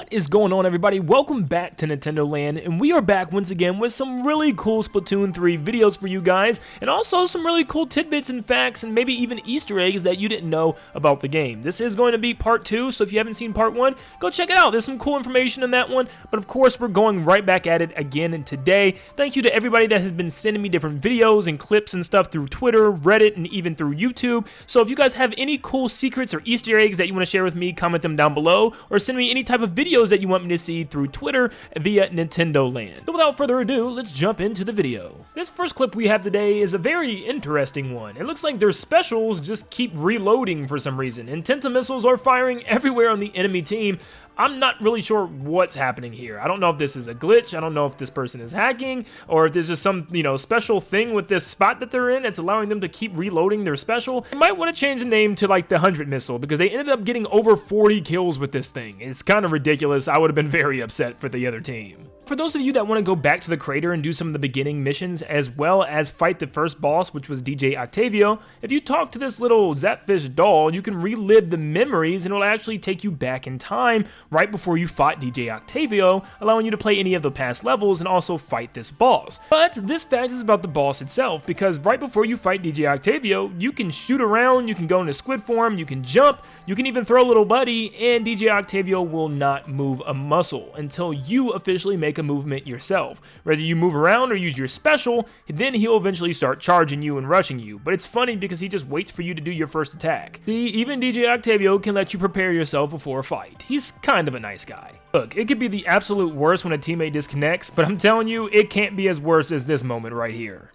What is going on, everybody? Welcome back to Nintendo Land, and we are back once again with some really cool Splatoon 3 videos for you guys, and also some really cool tidbits and facts, and maybe even Easter eggs that you didn't know about the game. This is going to be part 2, so if you haven't seen part 1, go check it out. There's some cool information in that one, but of course, we're going right back at it again today. Thank you to everybody that has been sending me different videos and clips and stuff through Twitter, Reddit, and even through YouTube. So if you guys have any cool secrets or Easter eggs that you want to share with me, comment them down below, or send me any type of videos that you want me to see through Twitter via Nintendo Land. So without further ado, let's jump into the video. This first clip we have today is a very interesting one. It looks like their specials just keep reloading for some reason, and Tenta missiles are firing everywhere on the enemy team. I'm not really sure what's happening here. I don't know if this is a glitch. I don't know if this person is hacking, or if there's just some, special thing with this spot that they're in that's allowing them to keep reloading their special. You might want to change the name to like the 100 missile, because they ended up getting over 40 kills with this thing. It's kind of ridiculous. I would have been very upset for the other team. For those of you that want to go back to the crater and do some of the beginning missions, as well as fight the first boss, which was DJ Octavio, if you talk to this little Zapfish doll, you can relive the memories, and it will actually take you back in time right before you fought DJ Octavio, allowing you to play any of the past levels and also fight this boss. But this fact is about the boss itself, because right before you fight DJ Octavio, you can shoot around, you can go into squid form, you can jump, you can even throw a little buddy, and DJ Octavio will not move a muscle until you officially make a movement yourself. Whether you move around or use your special, then he'll eventually start charging you and rushing you. But it's funny because he just waits for you to do your first attack. See, even DJ Octavio can let you prepare yourself before a fight. He's kind of a nice guy. Look, it could be the absolute worst when a teammate disconnects, but I'm telling you, it can't be as worse as this moment right here.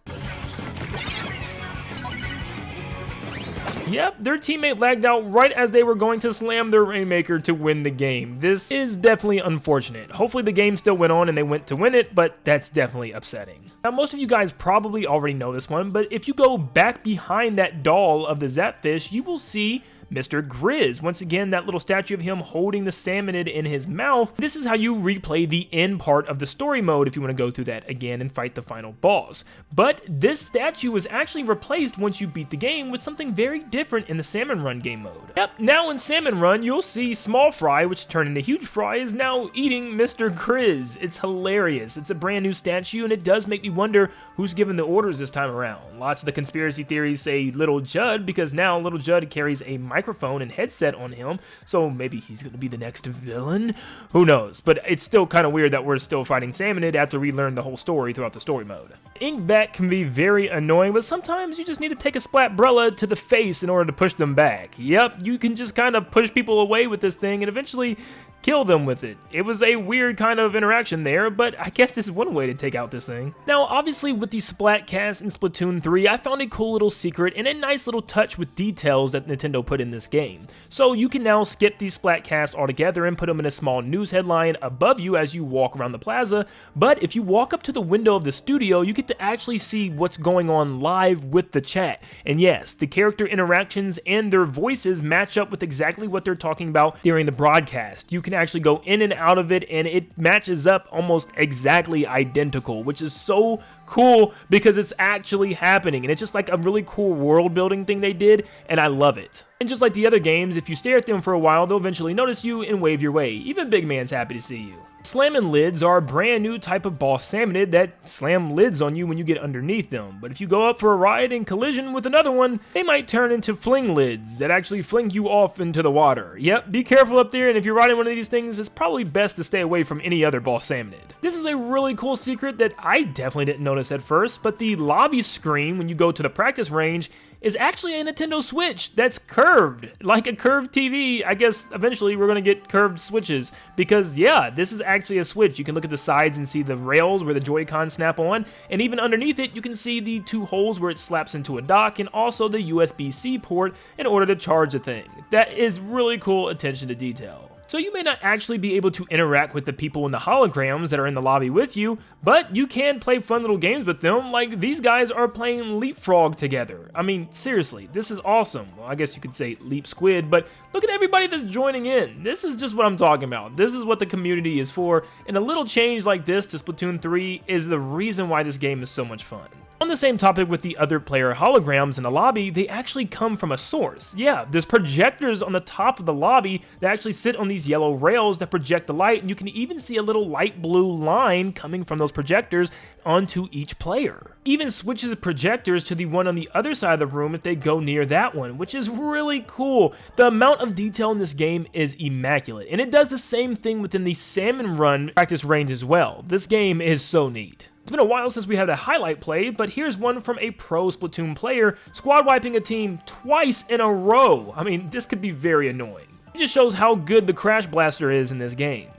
Yep, their teammate lagged out right as they were going to slam their Rainmaker to win the game. This is definitely unfortunate. Hopefully the game still went on and they went to win it, but that's definitely upsetting. Now, most of you guys probably already know this one, but if you go back behind that doll of the Zapfish, you will see Mr. Grizz. Once again, that little statue of him holding the salmonid in his mouth. This is how you replay the end part of the story mode if you want to go through that again and fight the final boss. But this statue was actually replaced once you beat the game with something very different in the Salmon Run game mode. Yep, now in Salmon Run, you'll see Small Fry, which turned into Huge Fry, is now eating Mr. Grizz. It's hilarious. It's a brand new statue, and it does make me wonder who's giving the orders this time around. Lots of the conspiracy theories say Little Judd, because now Little Judd carries a microphone and headset on him, so maybe he's going to be the next villain? Who knows? But it's still kind of weird that we're still fighting Salmonid after we learn the whole story throughout the story mode. Inkbat can be very annoying, but sometimes you just need to take a Splatbrella to the face in order to push them back. Yep, you can just kind of push people away with this thing and eventually kill them with it. It was a weird kind of interaction there, but I guess this is one way to take out this thing. Now, obviously with the Splatcast in Splatoon 3, I found a cool little secret and a nice little touch with details that Nintendo put in this game. So you can now skip these Splatcasts altogether and put them in a small news headline above you as you walk around the plaza, but if you walk up to the window of the studio, you get to actually see what's going on live with the chat. And yes, the character interactions and their voices match up with exactly what they're talking about during the broadcast. You can actually go in and out of it, and it matches up almost exactly identical, which is so cool because it's actually happening, and it's just like a really cool world building thing they did, and I love it. And just like the other games, if you stare at them for a while, they'll eventually notice you and wave your way. Even Big Man's happy to see you. Slammin' lids are a brand new type of boss salmonid that slam lids on you when you get underneath them. But if you go up for a ride and collision with another one, they might turn into fling lids that actually fling you off into the water. Yep, be careful up there, and if you're riding one of these things, it's probably best to stay away from any other boss salmonid. This is a really cool secret that I definitely didn't notice at first, but the lobby screen when you go to the practice range is actually a Nintendo Switch that's curved, like a curved TV. I guess eventually we're gonna get curved Switches, because yeah, this is actually a Switch. You can look at the sides and see the rails where the Joy-Con snap on, and even underneath it you can see the two holes where it slaps into a dock, and also the USB-C port in order to charge the thing. That is really cool attention to detail. So you may not actually be able to interact with the people in the holograms that are in the lobby with you, but you can play fun little games with them, like these guys are playing Leapfrog together. I mean, seriously, this is awesome. Well, I guess you could say Leap Squid, but look at everybody that's joining in. This is just what I'm talking about. This is what the community is for, and a little change like this to Splatoon 3 is the reason why this game is so much fun. On the same topic with the other player holograms in the lobby, they actually come from a source. Yeah, there's projectors on the top of the lobby that actually sit on these yellow rails that project the light, and you can even see a little light blue line coming from those projectors onto each player. Even switches projectors to the one on the other side of the room if they go near that one, which is really cool. The amount of detail in this game is immaculate, and it does the same thing within the Salmon Run practice range as well. This game is so neat. It's been a while since we had a highlight play, but here's one from a pro Splatoon player squad wiping a team twice in a row. I mean, this could be very annoying. It just shows how good the Crash Blaster is in this game.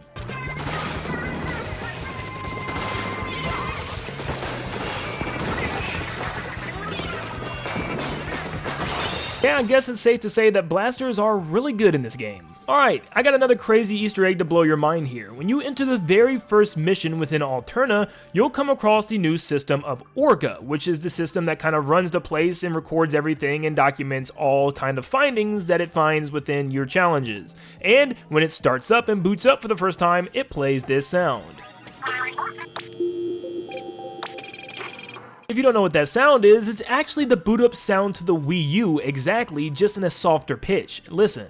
Yeah, I guess it's safe to say that blasters are really good in this game. Alright, I got another crazy Easter egg to blow your mind here. When you enter the very first mission within Alterna, you'll come across the new system of Orga, which is the system that kind of runs the place and records everything and documents all kind of findings that it finds within your challenges. And when it starts up and boots up for the first time, it plays this sound. If you don't know what that sound is, it's actually the boot up sound to the Wii U exactly, just in a softer pitch. Listen.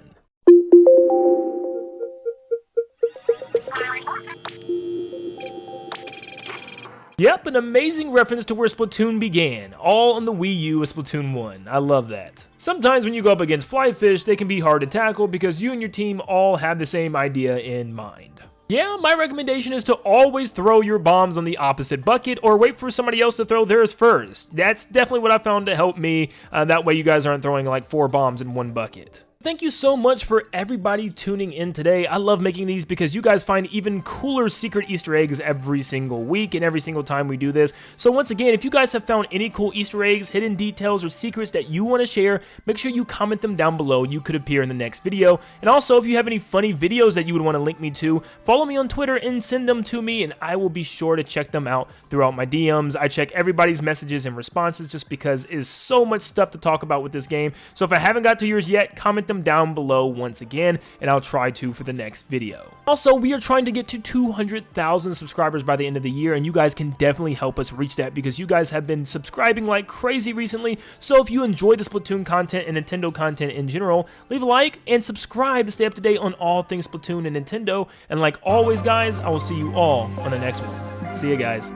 Yep, an amazing reference to where Splatoon began, all on the Wii U with Splatoon 1. I love that. Sometimes when you go up against Flyfish, they can be hard to tackle because you and your team all have the same idea in mind. Yeah, my recommendation is to always throw your bombs on the opposite bucket or wait for somebody else to throw theirs first. That's definitely what I found to help me. That way you guys aren't throwing like 4 bombs in one bucket. Thank you so much for everybody tuning in today. I love making these because you guys find even cooler secret Easter eggs every single week and every single time we do this. So once again, if you guys have found any cool Easter eggs, hidden details, or secrets that you want to share, make sure you comment them down below. You could appear in the next video. And also, if you have any funny videos that you would want to link me to, follow me on Twitter and send them to me, and I will be sure to check them out throughout my DMs. I check everybody's messages and responses just because there's so much stuff to talk about with this game. So if I haven't got to yours yet, comment them down below once again, and I'll try to for the next video. Also, we are trying to get to 200,000 subscribers by the end of the year, and you guys can definitely help us reach that because you guys have been subscribing like crazy recently. So if you enjoy the Splatoon content and Nintendo content in general, leave a like and subscribe to stay up to date on all things Splatoon and Nintendo. And like always, guys, I will see you all on the next one. See you guys.